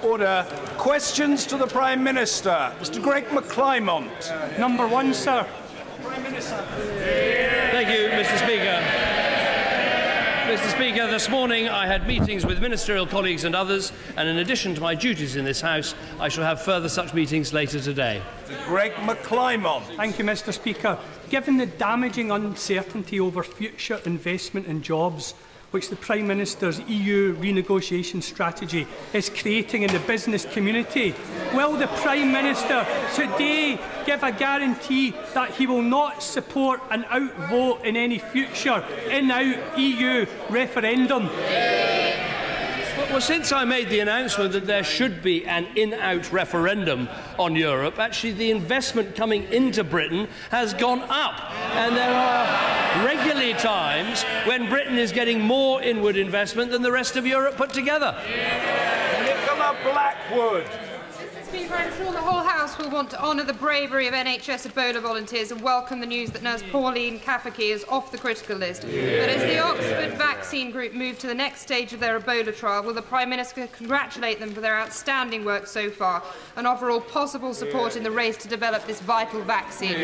Order. Questions to the Prime Minister. Mr. Greg McClymont. Number one, sir. Prime Minister. Thank you, Mr. Speaker. Mr. Speaker, this morning I had meetings with ministerial colleagues and others, and in addition to my duties in this House, I shall have further such meetings later today. Mr. Greg McClymont. Thank you, Mr. Speaker. Given the damaging uncertainty over future investment and jobs which the Prime Minister's EU renegotiation strategy is creating in the business community, will the Prime Minister today give a guarantee that he will not support an outvote in any future in-out EU referendum? Well, since I made the announcement that there should be an in-out referendum on Europe, actually the investment coming into Britain has gone up. And there are regularly times when Britain is getting more inward investment than the rest of Europe put together. Nicola Blackwood. Mr. Speaker, I'm sure the whole House will want to honour the bravery of NHS Ebola volunteers and welcome the news that nurse Pauline Kafaki is off the critical list. But as the Oxford Vaccine Group move to the next stage of their Ebola trial, will the Prime Minister congratulate them for their outstanding work so far and offer all possible support in the race to develop this vital vaccine?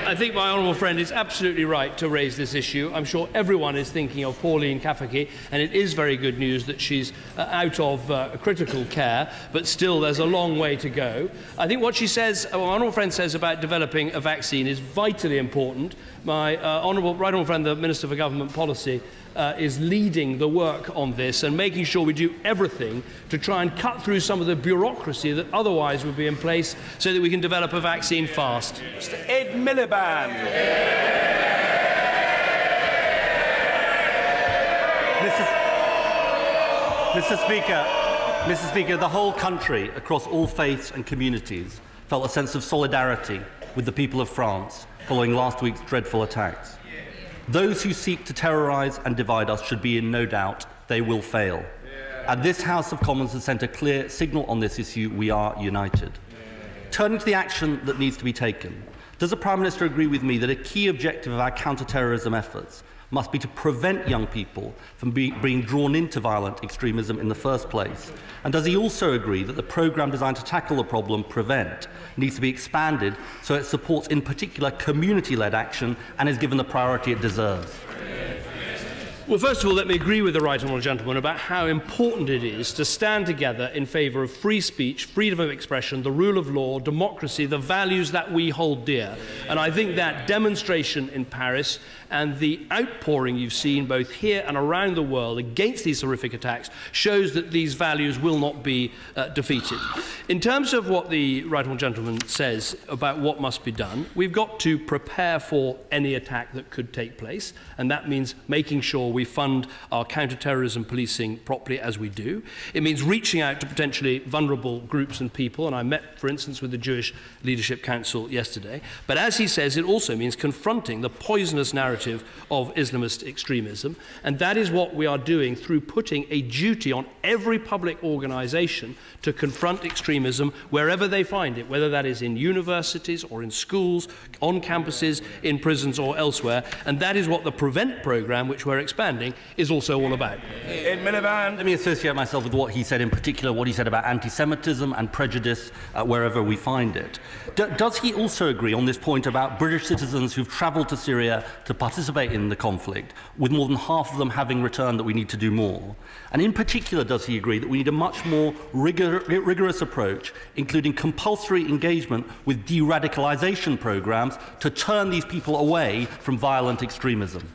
I think my honourable friend is absolutely right to raise this issue. I'm sure everyone is thinking of Pauline Kafaki, and it is very good news that she's out of critical care, but still there's a long way to go. I think what she says, my honourable friend says about developing a vaccine is vitally important. My right honourable friend, the Minister for Government Policy, is leading the work on this and making sure we do everything to try and cut through some of the bureaucracy that otherwise would be in place so that we can develop a vaccine fast. Mr. Ed Miliband. Mr. Speaker, the whole country, across all faiths and communities, felt a sense of solidarity with the people of France following last week's dreadful attacks. Those who seek to terrorise and divide us should be in no doubt they will fail. And this House of Commons has sent a clear signal on this issue: we are united. Turning to the action that needs to be taken, does the Prime Minister agree with me that a key objective of our counter-terrorism efforts must be to prevent young people from being drawn into violent extremism in the first place? And does he also agree that the programme designed to tackle the problem, PREVENT, needs to be expanded so it supports in particular community-led action and is given the priority it deserves? Well, first of all, let me agree with the right honourable gentleman about how important it is to stand together in favour of free speech, freedom of expression, the rule of law, democracy, the values that we hold dear. And I think that demonstration in Paris and the outpouring you've seen both here and around the world against these horrific attacks shows that these values will not be defeated. In terms of what the right honourable gentleman says about what must be done, we've got to prepare for any attack that could take place, and that means making sure we fund our counter-terrorism policing properly as we do. It means reaching out to potentially vulnerable groups and people, and I met, for instance, with the Jewish Leadership Council yesterday. But as he says, it also means confronting the poisonous narrative of Islamist extremism, and that is what we are doing through putting a duty on every public organisation to confront extremism wherever they find it, whether that is in universities or in schools, on campuses, in prisons or elsewhere, and that is what the PREVENT programme, which we're expanding, is also all about. Ed Miliband. Let me associate myself with what he said, in particular what he said about anti-Semitism and prejudice wherever we find it. Does he also agree on this point about British citizens who've travelled to Syria to participate in the conflict, with more than half of them having returned, that we need to do more? And in particular, does he agree that we need a much more rigorous approach, including compulsory engagement with de-radicalisation programmes to turn these people away from violent extremism?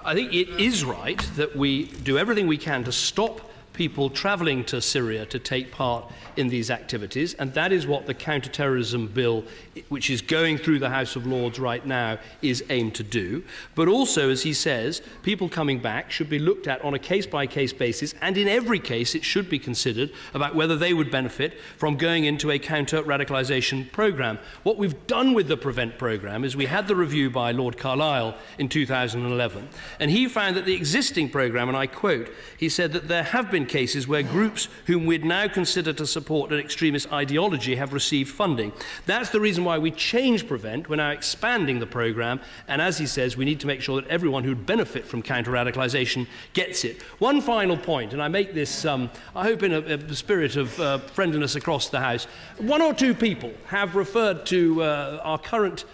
I think it is right that we do everything we can to stop people travelling to Syria to take part in these activities, and that is what the counter-terrorism bill, which is going through the House of Lords right now, is aimed to do. But also, as he says, people coming back should be looked at on a case-by-case basis, and in every case it should be considered about whether they would benefit from going into a counter-radicalisation programme. What we've done with the PREVENT programme is we had the review by Lord Carlisle in 2011, and he found that the existing programme, and I quote, he said that there have been cases where groups whom we'd now consider to support an extremist ideology have received funding. That's the reason why we changed Prevent. We're now expanding the programme, and as he says, we need to make sure that everyone who'd benefit from counter-radicalisation gets it. One final point, and I make this, I hope in a spirit of friendliness across the House. One or two people have referred to our current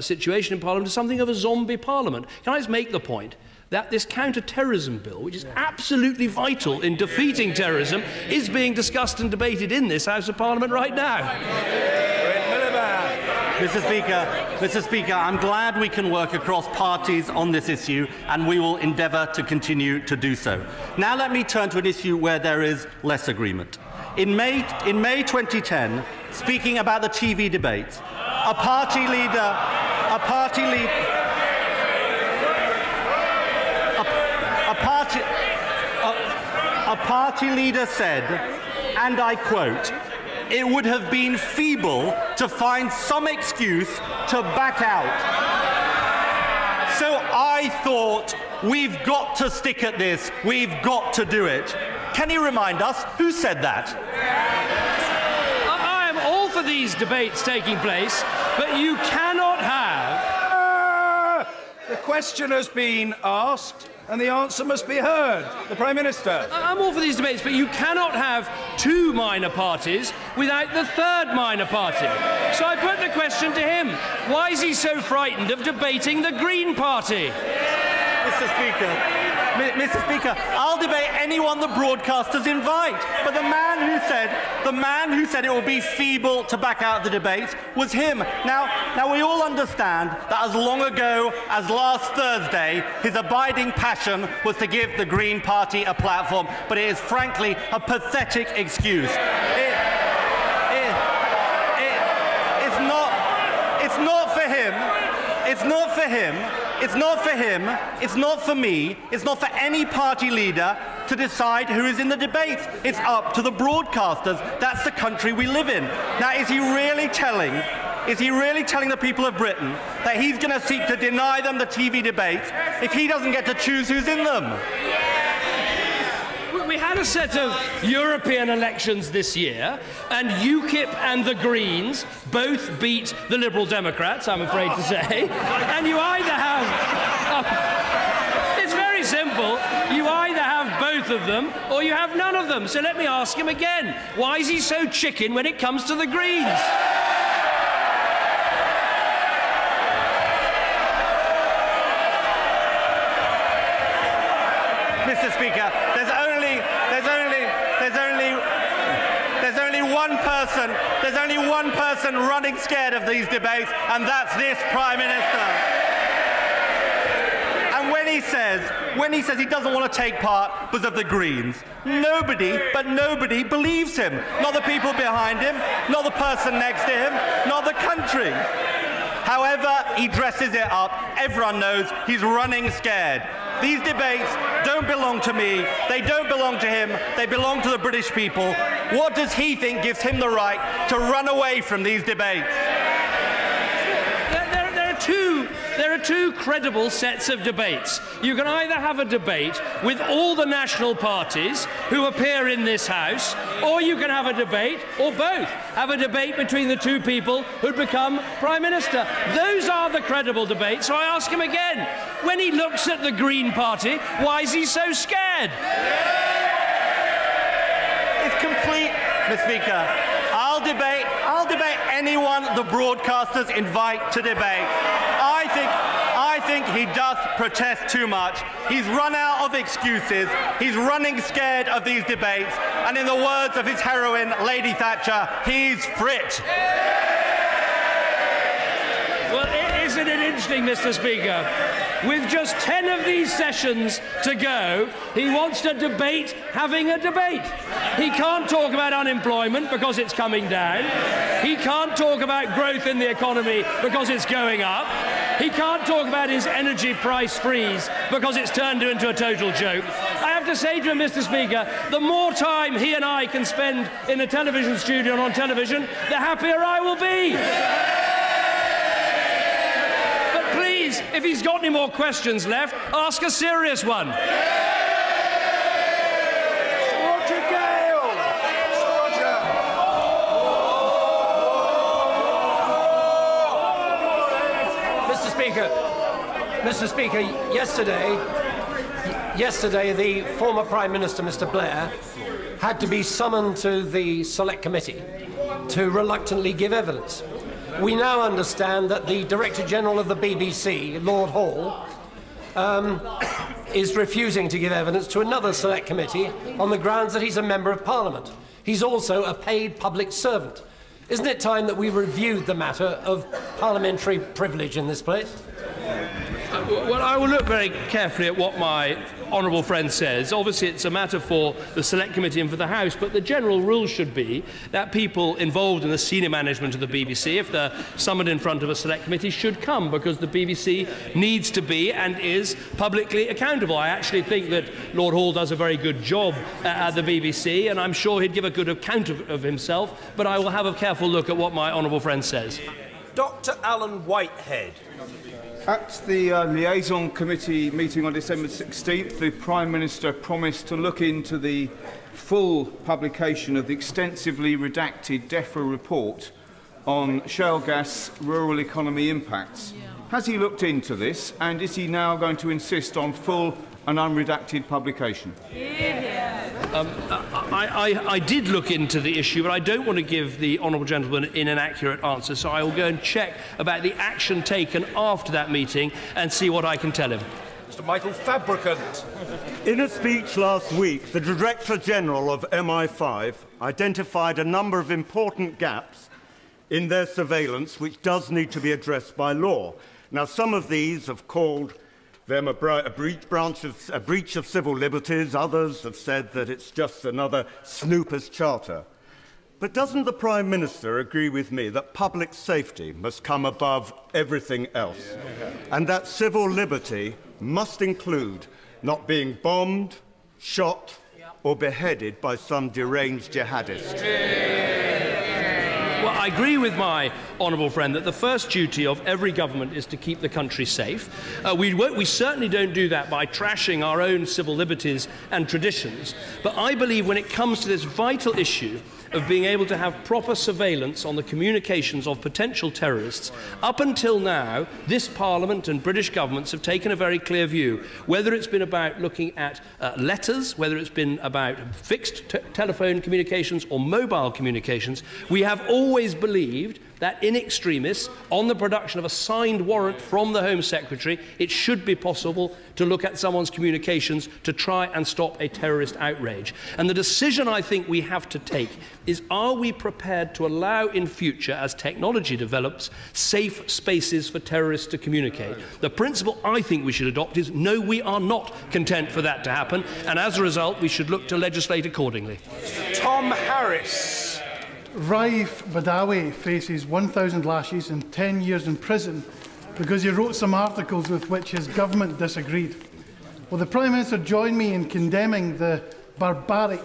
situation in Parliament as something of a zombie Parliament. Can I just make the point that this counter-terrorism bill, which is absolutely vital in defeating terrorism, is being discussed and debated in this House of Parliament right now? Mr. Speaker, I'm glad we can work across parties on this issue, and we will endeavour to continue to do so. Now let me turn to an issue where there is less agreement. In May 2010, speaking about the TV debates, a party leader said, and I quote, "It would have been feeble to find some excuse to back out." So I thought, we've got to stick at this, we've got to do it. Can you remind us who said that? I am all for these debates taking place, but you cannot have... The question has been asked, and the answer must be heard. The Prime Minister. I'm all for these debates, but you cannot have two minor parties without the third minor party. So I put the question to him. Why is he so frightened of debating the Green Party? Mr. Speaker, I'll debate anyone the broadcasters invite. But the man who said it will be feeble to back out of the debates was him. Now we all understand that as long ago as last Thursday, his abiding passion was to give the Green Party a platform. But it is frankly a pathetic excuse. It's not for him. It's not for him. It's not for him, it's not for me, it's not for any party leader to decide who is in the debates. It's up to the broadcasters. That's the country we live in. Now, is he really telling the people of Britain that he's going to seek to deny them the TV debates if he doesn't get to choose who's in them? We had a set of European elections this year, and UKIP and the Greens both beat the Liberal Democrats, I'm afraid to say. And you either have... it's very simple. You either have both of them, or you have none of them. So let me ask him again. Why is he so chicken when it comes to the Greens? Mr. Speaker, there's only one person running scared of these debates, and that's this Prime Minister. And when he says he doesn't want to take part because of the Greens, nobody believes him. Not the people behind him, not the person next to him, not the country. However he dresses it up, everyone knows he's running scared. These debates don't belong to me, they don't belong to him, they belong to the British people. What does he think gives him the right to run away from these debates? There are two credible sets of debates. You can either have a debate with all the national parties who appear in this House, or you can have a debate, or both, have a debate between the two people who'd become Prime Minister. Those are the credible debates, so I ask him again, when he looks at the Green Party, why is he so scared? It's complete, Mr. Speaker. I'll debate anyone the broadcasters invite to debate. I think he does protest too much. He's run out of excuses. He's running scared of these debates. And in the words of his heroine, Lady Thatcher, he's frit. Well, isn't it interesting, Mr. Speaker? With just 10 of these sessions to go, he wants to debate having a debate. He can't talk about unemployment because it's coming down. He can't talk about growth in the economy because it's going up. He can't talk about his energy price freeze because it's turned into a total joke. I have to say to him, Mr. Speaker, the more time he and I can spend in a television studio and on television, the happier I will be. If he's got any more questions left, ask a serious one. Mr. Speaker, yesterday the former Prime Minister, Mr. Blair, had to be summoned to the Select Committee to reluctantly give evidence. We now understand that the Director General of the BBC, Lord Hall, is refusing to give evidence to another Select Committee on the grounds that he's a Member of Parliament. He's also a paid public servant. Isn't it time that we reviewed the matter of parliamentary privilege in this place? Well, I will look very carefully at what my honourable friend says. Obviously, it's a matter for the Select Committee and for the House, but the general rule should be that people involved in the senior management of the BBC, if they're summoned in front of a Select Committee, should come, because the BBC needs to be and is publicly accountable. I actually think that Lord Hall does a very good job at the BBC, and I'm sure he'd give a good account of himself, but I will have a careful look at what my honourable friend says. Dr. Alan Whitehead. At the Liaison Committee meeting on December 16th, the Prime Minister promised to look into the full publication of the extensively redacted DEFRA report on shale gas rural economy impacts. Has he looked into this, and is he now going to insist on full and unredacted publication? I did look into the issue, but I don't want to give the honourable gentleman an inaccurate answer, so I will go and check about the action taken after that meeting and see what I can tell him. Mr. Michael Fabricant. In a speech last week, the Director General of MI5 identified a number of important gaps in their surveillance which does need to be addressed by law. Now, some of these have called them a breach of civil liberties. Others have said that it's just another snooper's charter. But doesn't the Prime Minister agree with me that public safety must come above everything else? And that civil liberty must include not being bombed, shot, or beheaded by some deranged jihadist? Well, I agree with my honourable friend that the first duty of every government is to keep the country safe. We certainly don't do that by trashing our own civil liberties and traditions. But I believe when it comes to this vital issue of being able to have proper surveillance on the communications of potential terrorists, up until now, this Parliament and British governments have taken a very clear view. Whether it's been about looking at letters, whether it's been about fixed telephone communications or mobile communications, we have always believed that in extremis, on the production of a signed warrant from the Home Secretary, it should be possible to look at someone's communications to try and stop a terrorist outrage. And the decision I think we have to take is, are we prepared to allow in future, as technology develops, safe spaces for terrorists to communicate? The principle I think we should adopt is, no, we are not content for that to happen, and as a result, we should look to legislate accordingly. Tom Harris. Raif Badawi faces 1,000 lashes and 10 years in prison because he wrote some articles with which his government disagreed. Will the Prime Minister join me in condemning the barbaric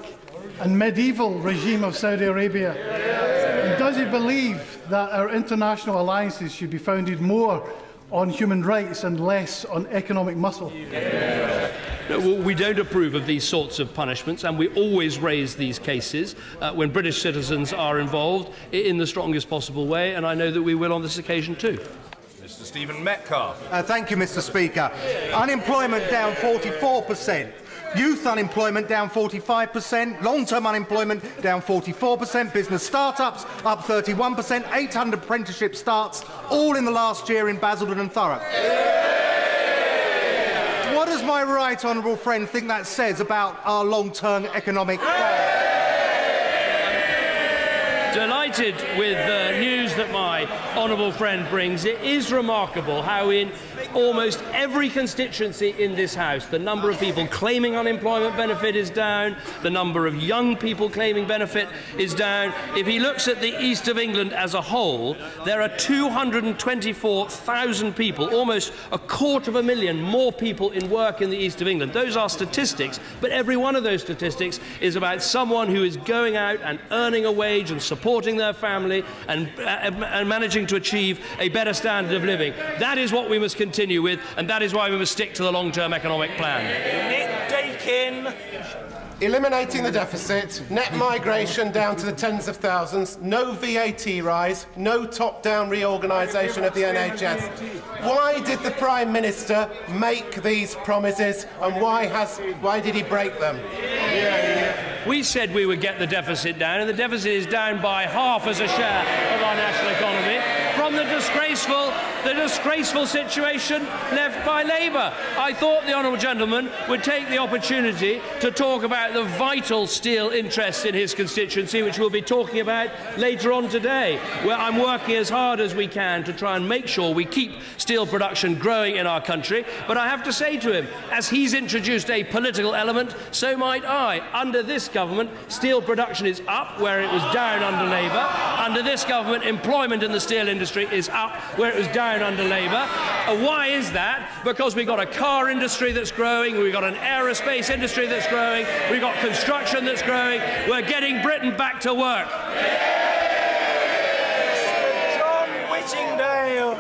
and medieval regime of Saudi Arabia? And does he believe that our international alliances should be founded more on human rights and less on economic muscle? We don't approve of these sorts of punishments, and we always raise these cases when British citizens are involved in the strongest possible way, and I know that we will on this occasion too. Mr. Stephen Metcalfe. Thank you, Mr. Speaker. Unemployment down 44%. Youth unemployment down 45%, long-term unemployment down 44%, business start-ups up 31%, 800 apprenticeship starts, all in the last year in Basildon and Thurrock. What does my right honourable friend think that says about our long-term economic plan? Delighted with the news that my honourable friend brings. It is remarkable how in almost every constituency in this House, the number of people claiming unemployment benefit is down, the number of young people claiming benefit is down. If he looks at the east of England as a whole, there are 224,000 people, almost 250,000 more people in work in the east of England. Those are statistics, but every one of those statistics is about someone who is going out and earning a wage and supporting their family and managing to achieve a better standard of living. That is what we must continue with, and that is why we must stick to the long-term economic plan. Nick Dakin. eliminating the deficit, net migration down to the tens of thousands, no VAT rise, no top-down reorganisation of the NHS. Why did the Prime Minister make these promises, and why did he break them? We said we would get the deficit down, and the deficit is down by half as a share of our national economy from the disgraceful situation left by Labour. I thought the honourable gentleman would take the opportunity to talk about the vital steel interests in his constituency, which we'll be talking about later on today, where I'm working as hard as we can to try and make sure we keep steel production growing in our country. But I have to say to him, as he's introduced a political element, so might I. Under this government, steel production is up where it was down under Labour. Under this government, employment in the steel industry is up where it was down under Labour. Why is that? Because we've got a car industry that's growing, we've got an aerospace industry that's growing, we've got construction that's growing. We're getting Britain back to work. John Whittingdale.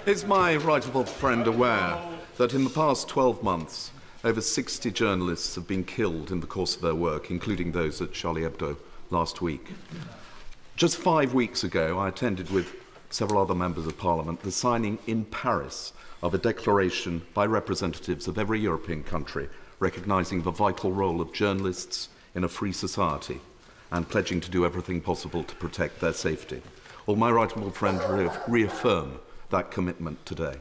Is my right honourable friend aware that in the past 12 months, over 60 journalists have been killed in the course of their work, including those at Charlie Hebdo last week? Just 5 weeks ago, I attended with several other members of Parliament the signing in Paris of a declaration by representatives of every European country recognising the vital role of journalists in a free society and pledging to do everything possible to protect their safety. Will my right honourable friend reaffirm that commitment today?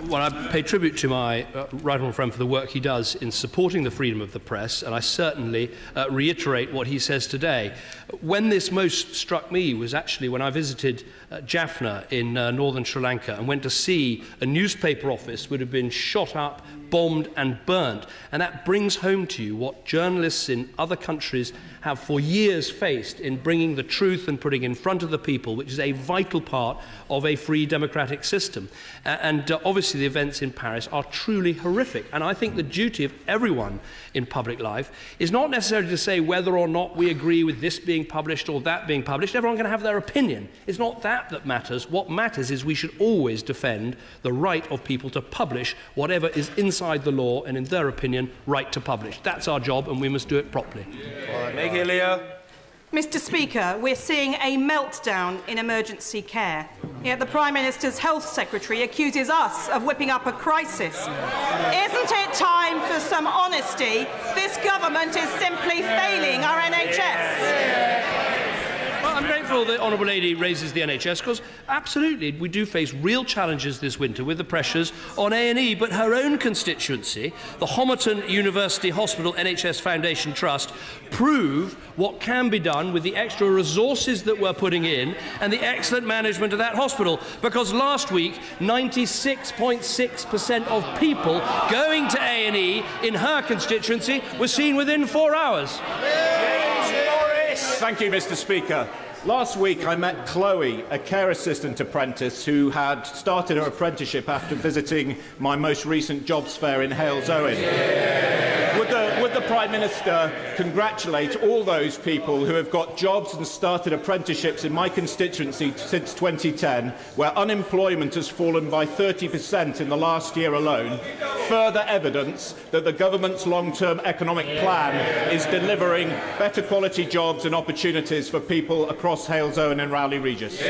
Well, I pay tribute to my right honourable friend for the work he does in supporting the freedom of the press, and I certainly reiterate what he says today. When this most struck me was actually when I visited Jaffna in northern Sri Lanka and went to see a newspaper office which had been shot up, bombed and burnt. And that brings home to you what journalists in other countries have for years faced in bringing the truth and putting in front of the people, which is a vital part of a free democratic system. And obviously the events in Paris are truly horrific. And I think the duty of everyone in public life is not necessarily to say whether or not we agree with this being published or that being published. Everyone can have their opinion. It's not that matters. What matters is we should always defend the right of people to publish whatever is inside the law and, in their opinion, right to publish. That's our job, and we must do it properly. All right, Maggie Leo. Mr. Speaker, we're seeing a meltdown in emergency care. Yet the Prime Minister's Health Secretary accuses us of whipping up a crisis. Isn't it time for some honesty? This government is simply failing our NHS. Well, I'm grateful the Honourable Lady raises the NHS because, absolutely, we do face real challenges this winter with the pressures on A&E, but her own constituency, the Homerton University Hospital NHS Foundation Trust, prove what can be done with the extra resources that we're putting in and the excellent management of that hospital, because last week 96.6% of people going to A&E in her constituency were seen within 4 hours. Thank you, Mr. Speaker. Last week I met Chloe, a care assistant apprentice who had started her apprenticeship after visiting my most recent jobs fair in Hales-Owen. Would the Prime Minister congratulate all those people who have got jobs and started apprenticeships in my constituency since 2010, where unemployment has fallen by 30% in the last year alone? Further evidence that the government's long-term economic plan is delivering better quality jobs and opportunities for people across Hales-Owen and Rowley Regis.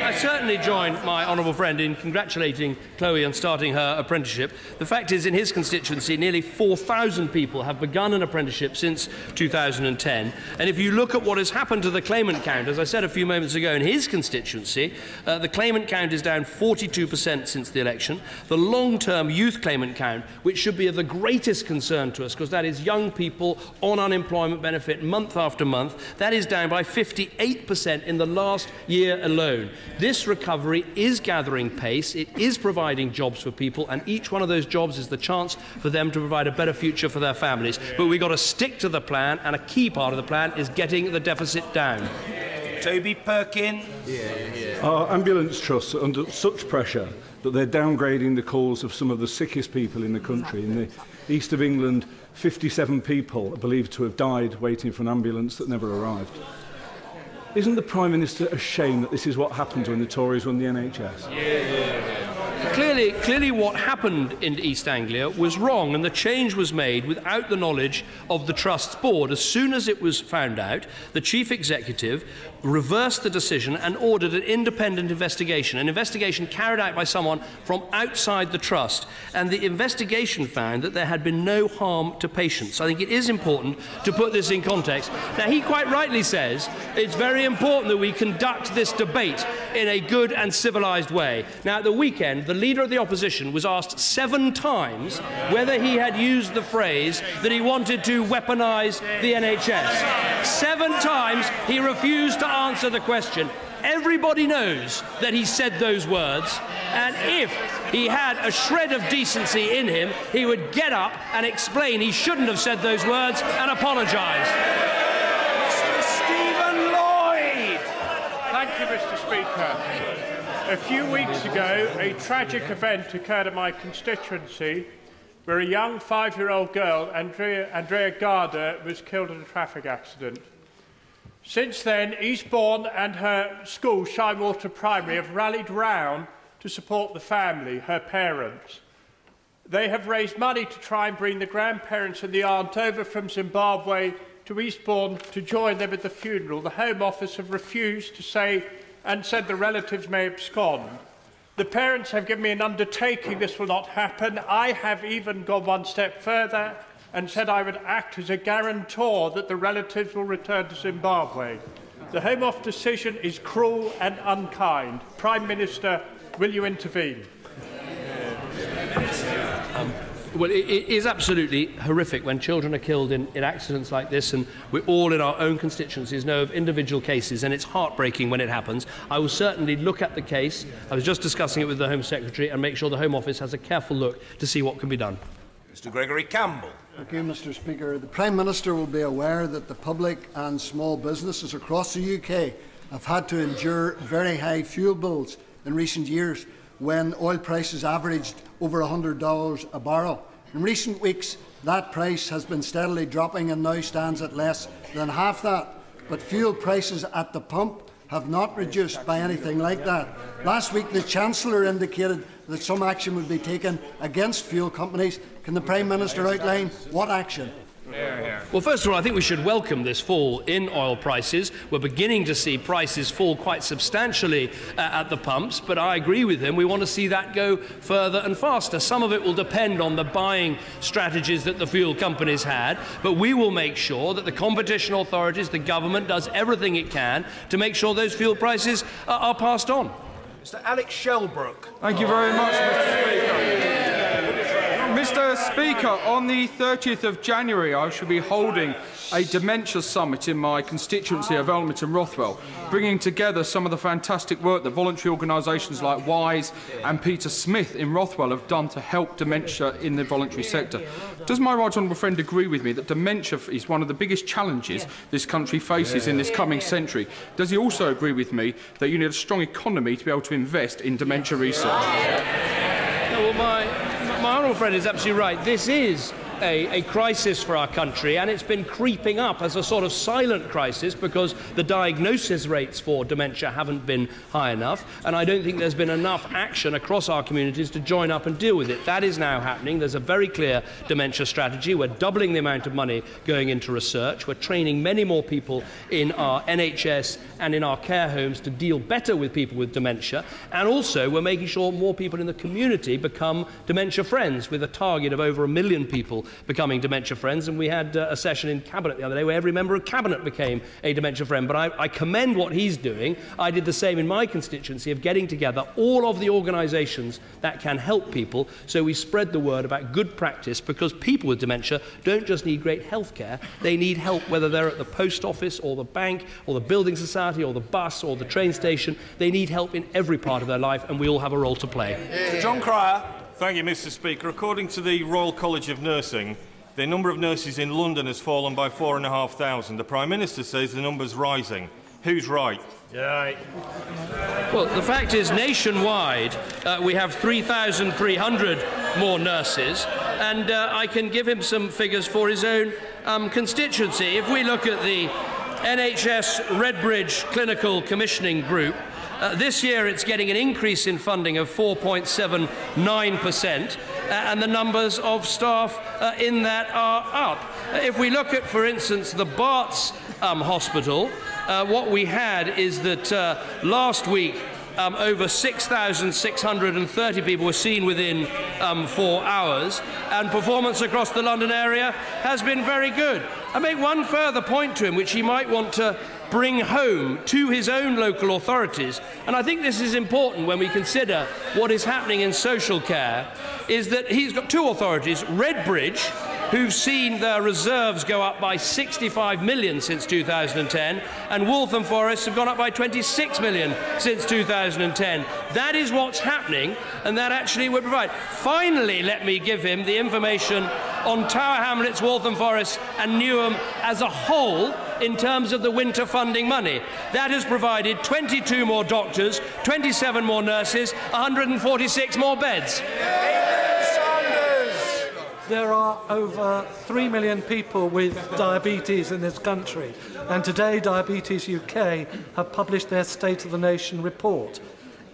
I certainly join my honourable friend in congratulating Chloe on starting her apprenticeship. The fact is, in his constituency, nearly 4,000 people have begun an apprenticeship since 2010. And if you look at what has happened to the claimant count, as I said a few moments ago, in his constituency, the claimant count is down 42% since the election. The long-term youth claimant count, which should be of the greatest concern to us, because that is young people on unemployment benefit month after month, that is down by 58% in the last year alone. This recovery is gathering pace, it is providing jobs for people, and each one of those jobs is the chance for them to provide a better future for their families. But we've got to stick to the plan, and a key part of the plan is getting the deficit down. Toby Perkin. Our ambulance trusts are under such pressure that they're downgrading the calls of some of the sickest people in the country. In the east of England, 57 people are believed to have died waiting for an ambulance that never arrived. Isn't the Prime Minister ashamed that this is what happens when the Tories run the NHS? clearly what happened in East Anglia was wrong, and the change was made without the knowledge of the Trust's board. As soon as it was found out, the Chief Executive reversed the decision and ordered an independent investigation, an investigation carried out by someone from outside the Trust, and the investigation found that there had been no harm to patients. I think it is important to put this in context. Now, he quite rightly says it's very important that we conduct this debate in a good and civilised way. Now, at the weekend, the Leader of the Opposition was asked 7 times whether he had used the phrase that he wanted to weaponise the NHS. 7 times he refused to answer the question. Everybody knows that he said those words, and if he had a shred of decency in him, he would get up and explain he shouldn't have said those words and apologise. Mr. Stephen Lloyd! Thank you, Mr. Speaker. A few weeks ago, a tragic event occurred in my constituency where a young 5-year-old girl, Andrea Garda, was killed in a traffic accident. Since then, Eastbourne and her school, Shinewater Primary, have rallied round to support the family, her parents. They have raised money to try and bring the grandparents and the aunt over from Zimbabwe to Eastbourne to join them at the funeral. The Home Office have refused to say and said the relatives may abscond. The parents have given me an undertaking this will not happen. I have even gone one step further and said I would act as a guarantor that the relatives will return to Zimbabwe. The Home Office decision is cruel and unkind. Prime Minister, will you intervene? Well, it is absolutely horrific when children are killed in accidents like this, and we all in our own constituencies know of individual cases, and it's heartbreaking when it happens. I will certainly look at the case. I was just discussing it with the Home Secretary, and make sure the Home Office has a careful look to see what can be done. Mr. Gregory Campbell. Thank you, Mr. Speaker. The Prime Minister will be aware that the public and small businesses across the UK have had to endure very high fuel bills in recent years when oil prices averaged over $100 a barrel. In recent weeks, that price has been steadily dropping and now stands at less than half that. But fuel prices at the pump have not reduced by anything like that. Last week, the Chancellor indicated that some action would be taken against fuel companies. Can the Prime Minister outline what action? Well, first of all, I think we should welcome this fall in oil prices. We're beginning to see prices fall quite substantially at the pumps, but I agree with him. We want to see that go further and faster. Some of it will depend on the buying strategies that the fuel companies had, but we will make sure that the competition authorities, the government, does everything it can to make sure those fuel prices are passed on. Mr. Alex Shelbrook. Thank you very much, Mr. Speaker. Mr. Speaker, on the 30th of January, I shall be holding a dementia summit in my constituency of Elmington Rothwell, bringing together some of the fantastic work that voluntary organisations like WISE and Peter Smith in Rothwell have done to help dementia in the voluntary sector. Does my right honourable friend agree with me that dementia is one of the biggest challenges this country faces in this coming century? Does he also agree with me that you need a strong economy to be able to invest in dementia research? Well, my honourable friend is absolutely right. This is a crisis for our country, and it's been creeping up as a sort of silent crisis because the diagnosis rates for dementia haven't been high enough, and I don't think there's been enough action across our communities to join up and deal with it. That is now happening. There's a very clear dementia strategy. We're doubling the amount of money going into research. We're training many more people in our NHS and in our care homes to deal better with people with dementia, and also we're making sure more people in the community become dementia friends, with a target of over 1 million people becoming dementia friends. And we had a session in Cabinet the other day where every member of Cabinet became a dementia friend. But I commend what he's doing. I did the same in my constituency of getting together all of the organisations that can help people, so we spread the word about good practice, because people with dementia don't just need great health care, they need help whether they're at the post office or the bank or the building society or the bus or the train station. They need help in every part of their life, and we all have a role to play. John Cryer. Thank you, Mr. Speaker. According to the Royal College of Nursing, the number of nurses in London has fallen by 4,500. The Prime Minister says the number's rising. Who's right? Right. Well, the fact is, nationwide, we have 3,300 more nurses, and I can give him some figures for his own constituency. If we look at the NHS Redbridge Clinical Commissioning Group, This year it's getting an increase in funding of 4.79%, and the numbers of staff in that are up. If we look at, for instance, the Barts Hospital, what we had is that last week over 6,630 people were seen within 4 hours, and performance across the London area has been very good. I make one further point to him, which he might want to bring home to his own local authorities, and I think this is important when we consider what is happening in social care, is that he's got two authorities, Redbridge, who've seen their reserves go up by 65 million since 2010, and Waltham Forest have gone up by 26 million since 2010. That is what's happening, and that actually would provide. Finally, let me give him the information on Tower Hamlets, Waltham Forest and Newham as a whole in terms of the winter funding money. That has provided 22 more doctors, 27 more nurses, 146 more beds. There are over 3 million people with diabetes in this country, and today Diabetes UK have published their State of the Nation report.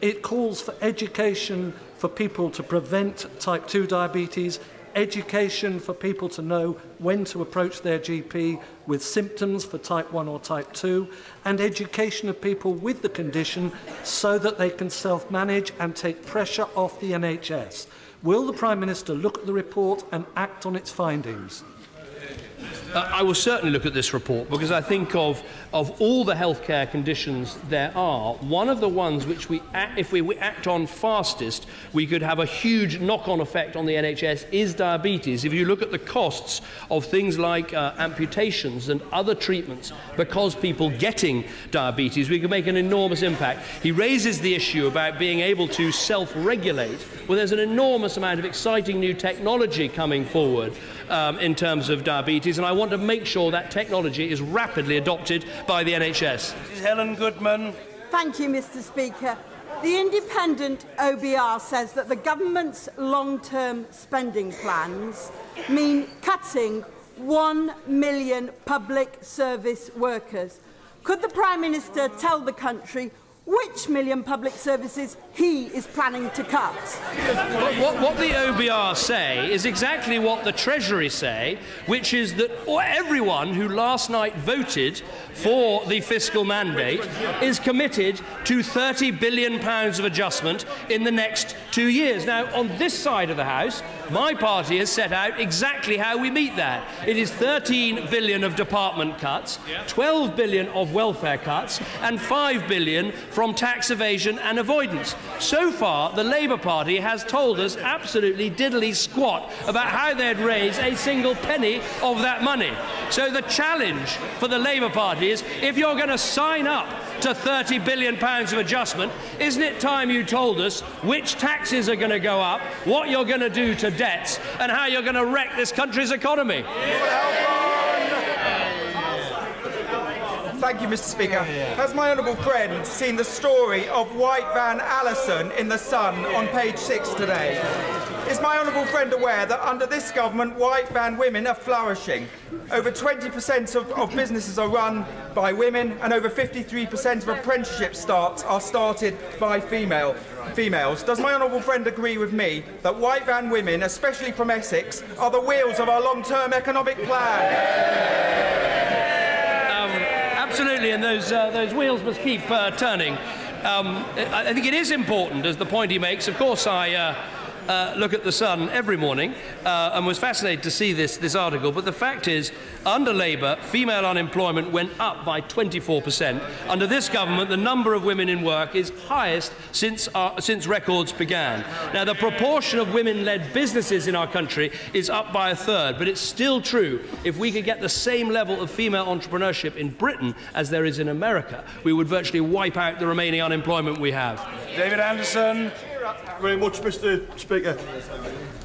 It calls for education for people to prevent type 2 diabetes, education for people to know when to approach their GP with symptoms for type 1 or type 2, and education of people with the condition so that they can self-manage and take pressure off the NHS. Will the Prime Minister look at the report and act on its findings? I will certainly look at this report, because I think of all the healthcare conditions there are, one of the ones which if we act on fastest, we could have a huge knock-on effect on the NHS is diabetes. If you look at the costs of things like amputations and other treatments because people getting diabetes, we could make an enormous impact. He raises the issue about being able to self-regulate. Well, there's an enormous amount of exciting new technology coming forward in terms of diabetes, and I want to make sure that technology is rapidly adopted by the NHS. This is Helen Goodman. Thank you, Mr. Speaker. The independent OBR says that the government's long-term spending plans mean cutting 1 million public service workers. Could the Prime Minister tell the country which million public services he is planning to cut? What the OBR say is exactly what the Treasury say, which is that everyone who last night voted for the fiscal mandate is committed to £30 billion of adjustment in the next 2 years. Now, on this side of the House, my party has set out exactly how we meet that. It is 13 billion of department cuts, 12 billion of welfare cuts, and 5 billion from tax evasion and avoidance. So far, the Labour Party has told us absolutely diddly squat about how they'd raise a single penny of that money. So the challenge for the Labour Party is, if you're going to sign up to £30 billion of adjustment, isn't it time you told us which taxes are going to go up, what you're going to do to debts, and how you're going to wreck this country's economy? Thank you, Mr. Speaker. Has my honourable friend seen the story of White Van Allison in The Sun on page 6 today? Is my honourable friend aware that under this government, white van women are flourishing? Over 20% of businesses are run by women, and over 53% of apprenticeship starts are started by females. Does my honourable friend agree with me that white van women, especially from Essex, are the wheels of our long-term economic plan? Absolutely, and those wheels must keep turning. I think it is important, as the point he makes. Of course, I look at The Sun every morning and was fascinated to see this article. But the fact is, under Labour, female unemployment went up by 24%. Under this government, the number of women in work is highest since records began. Now, the proportion of women-led businesses in our country is up by a third, but it's still true. If we could get the same level of female entrepreneurship in Britain as there is in America, we would virtually wipe out the remaining unemployment we have. David Anderson. Thank you very much, Mr. Speaker.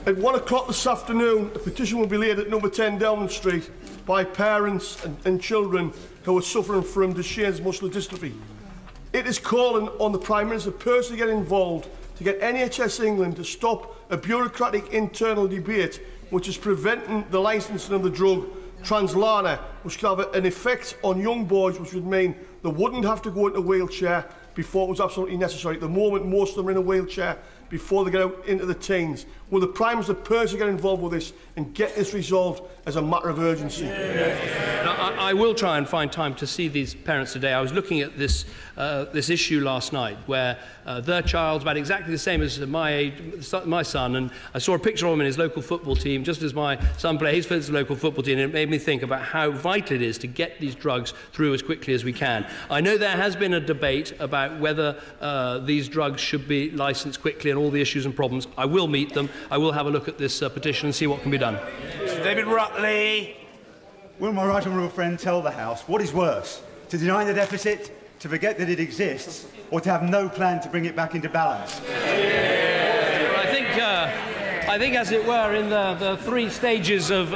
At 1 o'clock this afternoon, a petition will be laid at number 10 Downing Street by parents and children who are suffering from Duchenne's muscular dystrophy. It is calling on the Prime Minister to personally get involved to get NHS England to stop a bureaucratic internal debate which is preventing the licensing of the drug Translana, which could have an effect on young boys, which would mean they wouldn't have to go into a wheelchair, before it was absolutely necessary. At the moment, most of them are in a wheelchair before they get out into the teens. Will the Prime Minister personally get involved with this and get this resolved as a matter of urgency? Now, I will try and find time to see these parents today. I was looking at this issue last night where their child's about exactly the same as my age, my son, and I saw a picture of him in his local football team, just as my son plays for his local football team, and it made me think about how vital it is to get these drugs through as quickly as we can. I know there has been a debate about whether these drugs should be licensed quickly and all the issues and problems. I will meet them. I will have a look at this petition and see what can be done. Mr. David Rutley. Will my right honourable friend tell the House what is worse, to deny the deficit, to forget that it exists, or to have no plan to bring it back into balance? I think, as it were, in the three stages of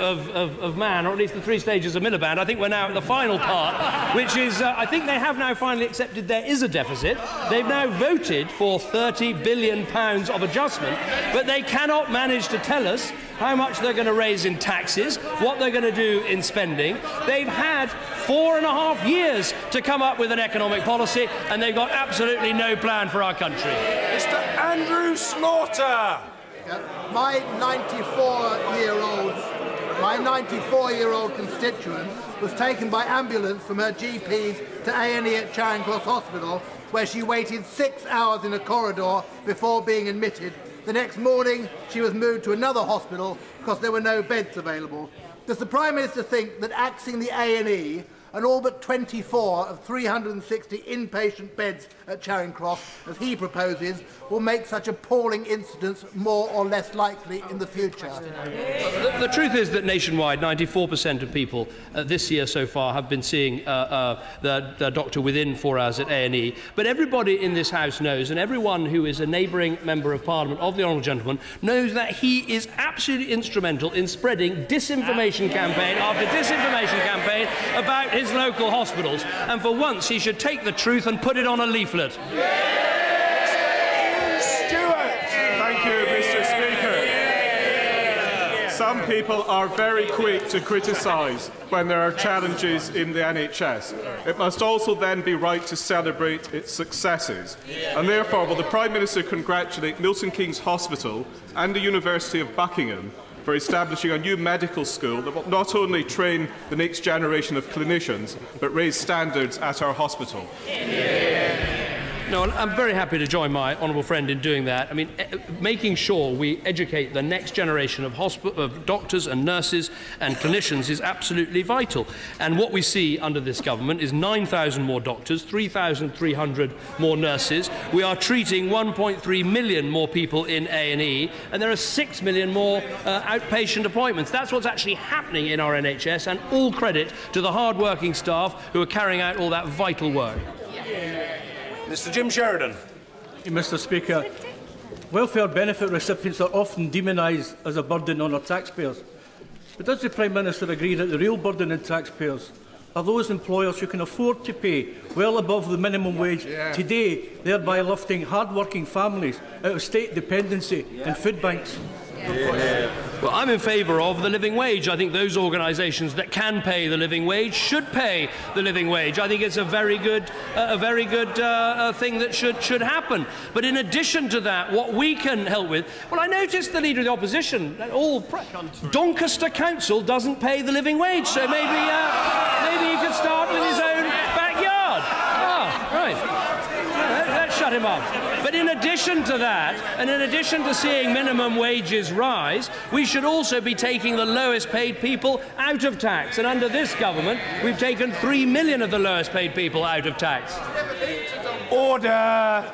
man, or at least the three stages of Miliband, I think we're now at the final part, which is, I think they have now finally accepted there is a deficit. They've now voted for £30 billion of adjustment, but they cannot manage to tell us how much they're going to raise in taxes, what they're going to do in spending. They've had 4.5 years to come up with an economic policy, and they've got absolutely no plan for our country. Mr. Andrew Slaughter. My 94-year-old constituent was taken by ambulance from her GP's to A&E at Charing Cross Hospital, where she waited 6 hours in a corridor before being admitted. The next morning, she was moved to another hospital because there were no beds available. Does the Prime Minister think that axing the A&E and all but 24 of 360 inpatient beds at Charing Cross, as he proposes, will make such appalling incidents more or less likely in the future? The truth is that nationwide, 94% of people this year so far have been seeing the doctor within 4 hours at A&E. But everybody in this House knows, and everyone who is a neighbouring Member of Parliament of the Honourable Gentleman knows, that he is absolutely instrumental in spreading disinformation campaign after disinformation campaign about his local hospitals, and for once he should take the truth and put it on a leaflet. Thank you, Mr. Speaker. Some people are very quick to criticise when there are challenges in the NHS. It must also then be right to celebrate its successes. And therefore, will the Prime Minister congratulate Milton Keynes Hospital and the University of Buckingham for establishing a new medical school that will not only train the next generation of clinicians, but raise standards at our hospital? No, I'm very happy to join my honourable friend in doing that. I mean, making sure we educate the next generation of doctors and nurses and clinicians is absolutely vital. And what we see under this government is 9,000 more doctors, 3,300 more nurses. We are treating 1.3 million more people in A&E, and there are 6 million more outpatient appointments. That's what's actually happening in our NHS, and all credit to the hard-working staff who are carrying out all that vital work. Mr. Jim Sheridan. Mr. Speaker, welfare benefit recipients are often demonised as a burden on our taxpayers. But does the Prime Minister agree that the real burden on taxpayers are those employers who can afford to pay well above the minimum wage today, thereby lifting hard-working families out of state dependency and food banks? Well, I'm in favour of the living wage. I think those organisations that can pay the living wage should pay the living wage. I think it's a very good thing that should happen. But in addition to that, what we can help with, well, I noticed the Leader of the Opposition, Doncaster Council doesn't pay the living wage, so maybe he could start with his own backyard. Ah, right. Let's shut him up. But in addition to that, and in addition to seeing minimum wages rise, we should also be taking the lowest paid people out of tax. And under this government, we've taken 3 million of the lowest paid people out of tax. Order!